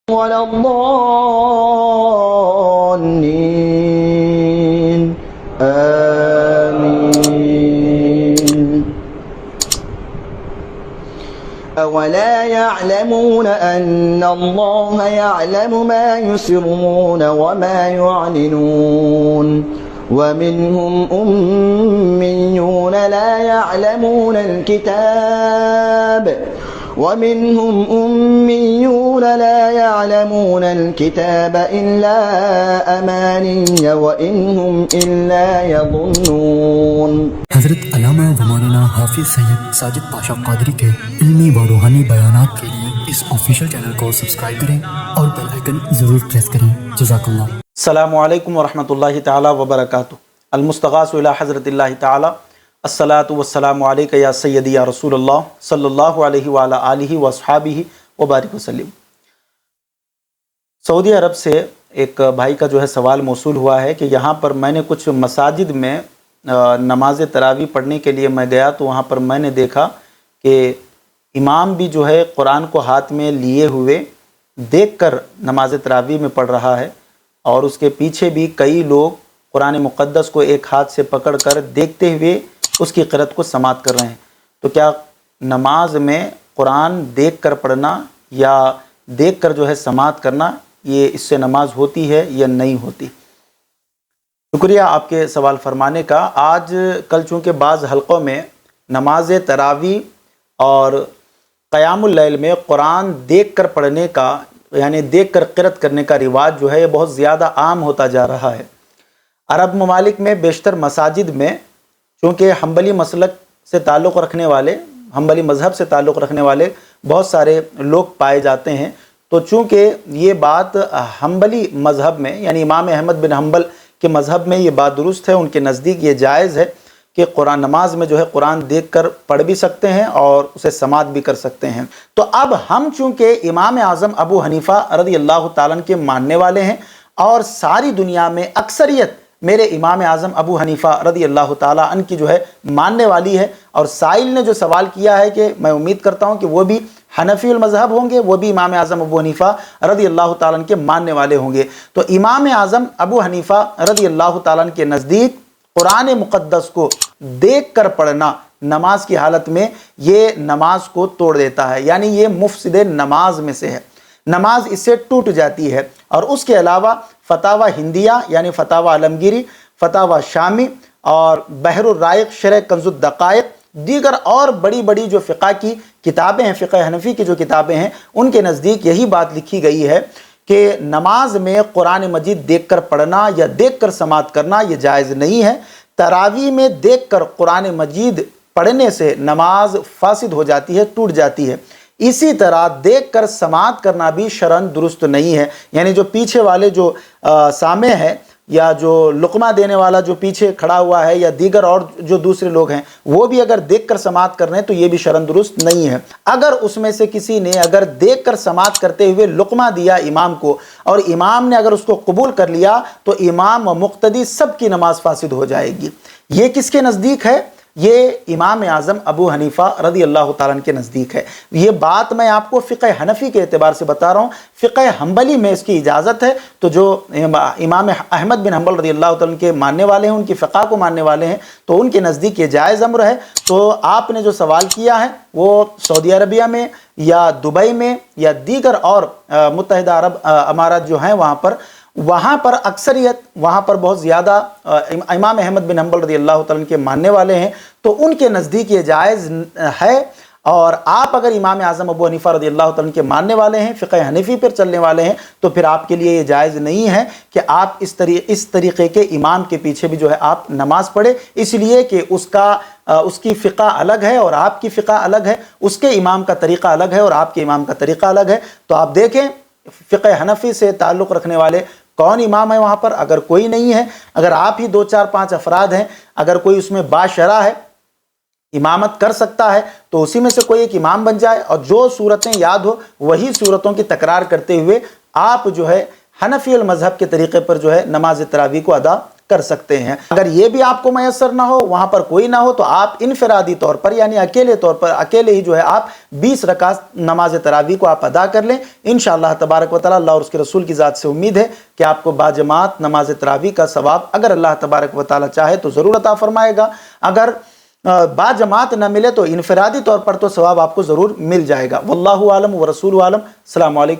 ولا الضالين آمين. أولا يعلمون أن الله يعلم ما يسرون وما يعلنون ومنهم أميون لا يعلمون الكتاب إلا أماني وإن هم إلا يظنون. حضرت علامہ و مولانا حافظ سید ساجد پاشا قادری کے علمی و روحانی بیانات کے لیے اس آفیشیل چینل کو سبسکرائب کریں اور بیل آئیکن ضرور پریس کریں. جزاک اللہ. السلام علیکم ورحمۃ اللہ تعالی وبرکاتہ. المستغاث الی حضرت اللہ تعالی الصلاۃ والسلام علیک یا سیدی یا رسول اللہ صلی اللہ علیہ وآلہ آلہ واصحابہ وبارک وسلم. سعودی عرب سے ایک بھائی کا جو ہے سوال موصول ہوا ہے کہ یہاں پر میں نے کچھ مساجد میں نماز تراویح پڑھنے کے لیے میں گیا تو وہاں پر میں نے دیکھا کہ امام بھی جو ہے قرآن کو ہاتھ میں لیے ہوئے دیکھ کر نماز تراویح میں پڑھ رہا ہے اور اس کے پیچھے بھی کئی لوگ قرآن مقدس کو ایک ہاتھ سے پکڑ کر دیکھتے ہوئے اس کی قرأت کو سماعت کر رہے ہیں. تو کیا نماز میں قرآن دیکھ کر پڑھنا یا دیکھ کر جو ہے سماعت کرنا یہ اس سے نماز ہوتی ہے یا نہیں ہوتی؟ شکریہ آپ کے سوال فرمانے کا. آج کل چونکہ بعض حلقوں میں نماز تراویح اور قیام اللیل میں قرآن دیکھ کر پڑھنے کا یعنی دیکھ کر قرأت کرنے کا رواج جو ہے یہ بہت زیادہ عام ہوتا جا رہا ہے. عرب ممالک میں بیشتر مساجد میں چونکہ حنبلی مسلک سے تعلق رکھنے والے حنبلی مذہب سے تعلق رکھنے والے بہت سارے لوگ پائے جاتے ہیں تو چونکہ یہ بات حنبلی مذہب میں یعنی امام احمد بن حنبل کے مذہب میں یہ بات درست ہے، ان کے نزدیک یہ جائز ہے کہ قرآن نماز میں جو ہے قرآن دیکھ کر پڑھ بھی سکتے ہیں اور اسے سماعت بھی کر سکتے ہیں. تو اب ہم چونکہ امام اعظم ابو حنیفہ رضی اللہ تعالیٰ عنہ کے ماننے والے ہیں اور ساری دنیا میں اکثریت میرے امام اعظم ابو حنیفہ رضی اللہ تعالیٰ عنہ کی جو ہے ماننے والی ہے، اور سائل نے جو سوال کیا ہے کہ میں امید کرتا ہوں کہ وہ بھی حنفی المذہب ہوں گے، وہ بھی امام اعظم ابو حنیفہ رضی اللہ تعالیٰ عنہ کے ماننے والے ہوں گے. تو امام اعظم ابو حنیفہ رضی اللہ تعالیٰ عنہ کے نزدیک قرآن مقدس کو دیکھ کر پڑھنا نماز کی حالت میں یہ نماز کو توڑ دیتا ہے، یعنی یہ مفسد نماز میں سے ہے، نماز اس سے ٹوٹ جاتی ہے. اور اس کے علاوہ فتاوی ہندیہ یعنی فتاوی عالمگیری، فتاوی شامی اور بحر الرائق شرح کنز الدقائق، دیگر اور بڑی بڑی جو فقہ کی کتابیں ہیں، فقہ حنفی کی جو کتابیں ہیں، ان کے نزدیک یہی بات لکھی گئی ہے کہ نماز میں قرآن مجید دیکھ کر پڑھنا یا دیکھ کر سماعت کرنا یہ جائز نہیں ہے. تراویح میں دیکھ کر قرآن مجید پڑھنے سے نماز فاسد ہو جاتی ہے، ٹوٹ جاتی ہے. اسی طرح دیکھ کر سماعت کرنا بھی شرعاً درست نہیں ہے، یعنی جو پیچھے والے جو سامع ہے یا جو لقمہ دینے والا جو پیچھے کھڑا ہوا ہے یا دیگر اور جو دوسرے لوگ ہیں وہ بھی اگر دیکھ کر سماعت کر رہے ہیں تو یہ بھی شرعاً درست نہیں ہے. اگر اس میں سے کسی نے اگر دیکھ کر سماعت کرتے ہوئے لقمہ دیا امام کو اور امام نے اگر اس کو قبول کر لیا تو امام و مقتدی سب کی نماز فاسد ہو جائے گی. یہ کس کے نزدیک ہے؟ یہ امام اعظم ابو حنیفہ رضی اللہ تعالیٰ عنہ کے نزدیک ہے. یہ بات میں آپ کو فقہ حنفی کے اعتبار سے بتا رہا ہوں، فقہ حنبلی میں اس کی اجازت ہے. تو جو امام احمد بن حنبل رضی اللہ تعالیٰ عنہ کے ماننے والے ہیں، ان کی فقہ کو ماننے والے ہیں، تو ان کے نزدیک یہ جائز امر ہے. تو آپ نے جو سوال کیا ہے وہ سعودی عربیہ میں یا دبئی میں یا دیگر اور متحدہ عرب امارات جو ہیں وہاں پر اکثریت وہاں پر بہت زیادہ امام احمد بن حنبل رضی اللہ تعالیٰ عنہ کے ماننے والے ہیں، تو ان کے نزدیک یہ جائز ہے. اور آپ اگر امام اعظم ابو حنیفہ رضی اللہ تعالیٰ عنہ کے ماننے والے ہیں، فقہ حنفی پر چلنے والے ہیں، تو پھر آپ کے لیے یہ جائز نہیں ہے کہ آپ اس طریقے کے امام کے پیچھے بھی جو ہے آپ نماز پڑھیں، اس لیے کہ اس کی فقہ الگ ہے اور آپ کی فقہ الگ ہے، اس کے امام کا طریقہ الگ ہے اور آپ کے امام کا طریقہ الگ ہے. تو آپ دیکھیں فقہ حنفی سے تعلق رکھنے والے کون امام ہے وہاں پر؟ اگر کوئی نہیں ہے، اگر آپ ہی 2 4 5 افراد ہیں، اگر کوئی اس میں باشرع ہے، امامت کر سکتا ہے، تو اسی میں سے کوئی ایک امام بن جائے اور جو صورتیں یاد ہو وہی صورتوں کی تکرار کرتے ہوئے آپ جو ہے حنفی المذہب کے طریقے پر جو ہے نماز تراویح کو ادا کر سکتے ہیں۔ اگر یہ بھی آپ کو میسر نہ ہو، وہاں پر کوئی نہ ہو، تو آپ انفرادی طور پر یعنی اکیلے طور پر اکیلے ہی جو ہے آپ 20 رکعت نماز تراویح کو آپ ادا کر لیں۔ انشاءاللہ تبارک و تعالی اللہ اور اس کے رسول کی ذات سے امید ہے کہ آپ کو باجماعت نماز تراویح کا ثواب اگر اللہ تبارک و تعالی چاہے تو ضرور عطا فرمائے گا، اگر باجماعت نہ ملے تو انفرادی طور پر تو ثواب آپ کو ضرور مل جائے گا۔ واللہ عالم ورسول عالم۔ السلام علیکم۔